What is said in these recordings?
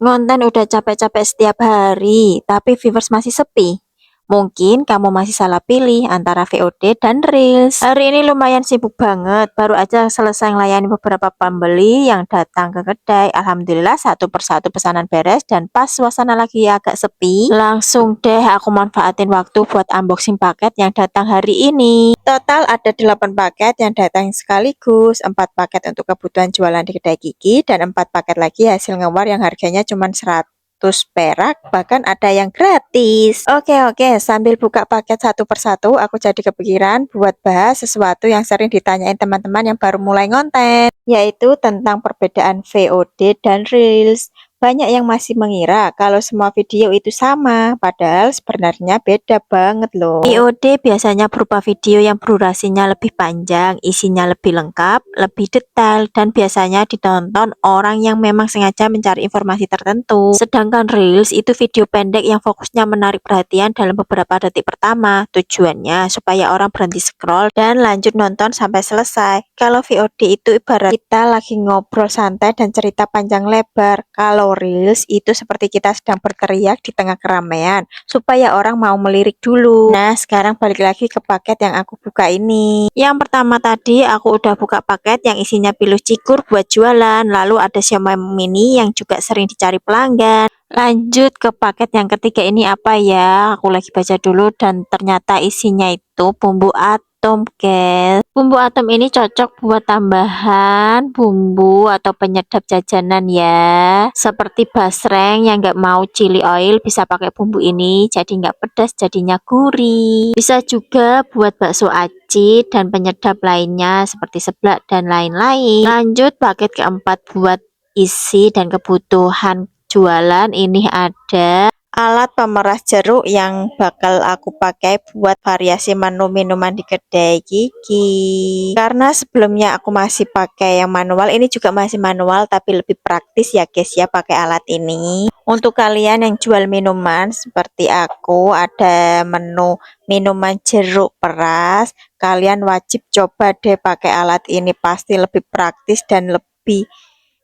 Ngonten udah capek-capek setiap hari, tapi viewers masih sepi. Mungkin kamu masih salah pilih antara VOD dan Reels. Hari ini lumayan sibuk banget, baru aja selesai melayani beberapa pembeli yang datang ke kedai. Alhamdulillah satu persatu pesanan beres dan pas suasana lagi agak sepi, langsung deh aku manfaatin waktu buat unboxing paket yang datang hari ini. Total ada 8 paket yang datang sekaligus, 4 paket untuk kebutuhan jualan di kedai Gigi dan 4 paket lagi hasil ngewar yang harganya cuma 100 perak, bahkan ada yang gratis. Oke, sambil buka paket satu persatu, aku jadi kepikiran buat bahas sesuatu yang sering ditanyain teman-teman yang baru mulai ngonten, yaitu tentang perbedaan VOD dan Reels. Banyak yang masih mengira kalau semua video itu sama, padahal sebenarnya beda banget loh. VOD biasanya berupa video yang durasinya lebih panjang, isinya lebih lengkap, lebih detail, dan biasanya ditonton orang yang memang sengaja mencari informasi tertentu. Sedangkan Reels itu video pendek yang fokusnya menarik perhatian dalam beberapa detik pertama. Tujuannya supaya orang berhenti scroll dan lanjut nonton sampai selesai. Kalau VOD itu ibarat kita lagi ngobrol santai dan cerita panjang lebar. Kalau Reels itu seperti kita sedang berteriak di tengah keramaian supaya orang mau melirik dulu. Nah, sekarang balik lagi ke paket yang aku buka ini. Yang pertama tadi aku udah buka paket yang isinya piluh cikur buat jualan, lalu ada siomay mini yang juga sering dicari pelanggan. Lanjut ke paket yang ketiga, ini apa ya? Aku lagi baca dulu dan ternyata isinya itu bumbu atom, guys. Bumbu atom ini cocok buat tambahan bumbu atau penyedap jajanan ya. Seperti basreng yang nggak mau chili oil bisa pakai bumbu ini, jadi nggak pedas, jadinya gurih. Bisa juga buat bakso aci dan penyedap lainnya seperti seblak dan lain-lain. Lanjut paket keempat buat isi dan kebutuhan jualan, ini ada alat pemeras jeruk yang bakal aku pakai buat variasi menu minuman di kedai Gigi. Karena sebelumnya aku masih pakai yang manual, ini juga masih manual tapi lebih praktis ya guys ya pakai alat ini. Untuk kalian yang jual minuman seperti aku, ada menu minuman jeruk peras, kalian wajib coba deh pakai alat ini, pasti lebih praktis dan lebih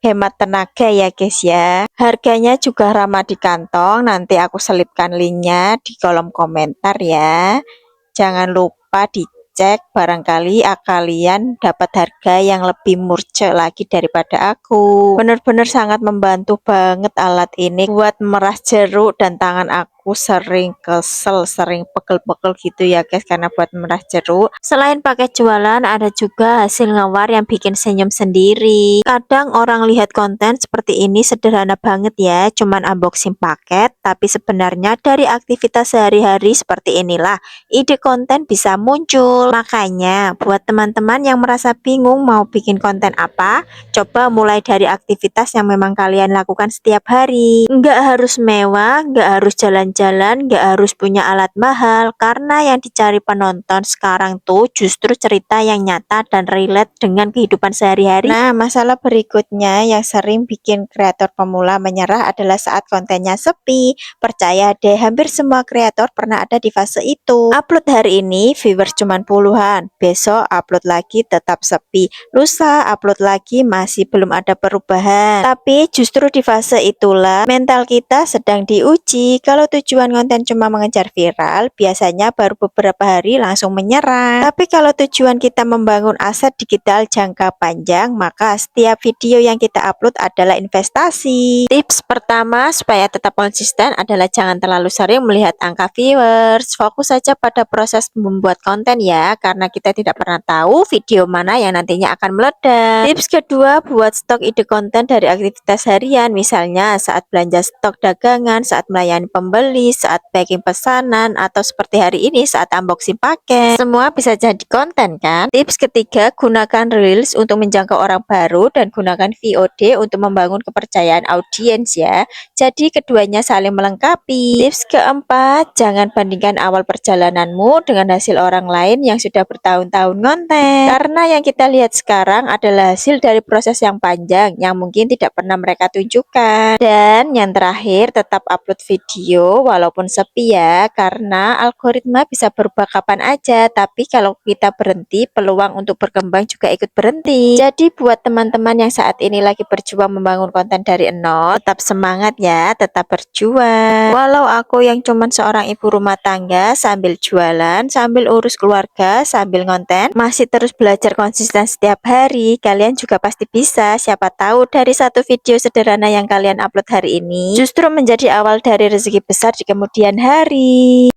hemat tenaga ya guys ya. Harganya juga ramah di kantong, nanti aku selipkan linknya di kolom komentar ya. Jangan lupa dicek, barangkali kalian dapat harga yang lebih murce lagi daripada aku. Bener-bener sangat membantu banget alat ini buat meras jeruk, dan tangan aku sering kesel, sering pegel-pegel gitu ya guys karena buat meras jeruk. Selain pakai jualan, ada juga hasil ngewar yang bikin senyum sendiri. Kadang orang lihat konten seperti ini sederhana banget ya, cuman unboxing paket, tapi sebenarnya dari aktivitas sehari-hari seperti inilah ide konten bisa muncul. Makanya buat teman-teman yang merasa bingung mau bikin konten apa, coba mulai dari aktivitas yang memang kalian lakukan setiap hari. Nggak harus mewah, nggak harus jalan-jalan, nggak harus punya alat mahal, karena yang dicari penonton sekarang tuh justru cerita yang nyata dan relate dengan kehidupan sehari-hari. Nah, masalah berikutnya yang sering bikin kreator pemula menyerah adalah saat kontennya sepi. Percaya deh, hampir semua kreator pernah ada di fase itu. Upload hari ini viewers cuman puluhan, besok upload lagi tetap sepi, lusa upload lagi masih belum ada perubahan. Tapi justru di fase itulah mental kita sedang diuji. Kalau tujuan konten cuma mengejar viral, biasanya baru beberapa hari langsung menyerah. Tapi kalau tujuan kita membangun aset digital jangka panjang, maka setiap video yang kita upload adalah investasi. Tips pertama supaya tetap konsisten adalah jangan terlalu sering melihat angka viewers. Fokus saja pada proses membuat konten ya, karena kita tidak pernah tahu video mana yang nantinya akan meledak. Tips kedua, buat stok ide konten dari aktivitas harian, misalnya saat belanja stok dagangan, saat melayani pembeli, saat packing pesanan, atau seperti hari ini saat unboxing paket. Semua bisa jadi konten kan? Tips ketiga, gunakan Reels untuk menjangkau orang baru dan gunakan VOD untuk membangun kepercayaan audiens ya. Jadi keduanya saling melengkapi. Tips keempat, jangan bandingkan awal perjalananmu dengan hasil orang lain yang sudah bertahun-tahun konten. Karena yang kita lihat sekarang adalah hasil dari proses yang panjang yang mungkin tidak pernah mereka tunjukkan. Dan yang terakhir, tetap upload video video walaupun sepi ya, karena algoritma bisa berubah kapan aja, tapi kalau kita berhenti, peluang untuk berkembang juga ikut berhenti. Jadi buat teman-teman yang saat ini lagi berjuang membangun konten dari nol, tetap semangat ya, tetap berjuang. Walau aku yang cuman seorang ibu rumah tangga, sambil jualan, sambil urus keluarga, sambil ngonten, masih terus belajar konsisten setiap hari, kalian juga pasti bisa. Siapa tahu dari satu video sederhana yang kalian upload hari ini justru menjadi awal dari rezeki besar di kemudian hari.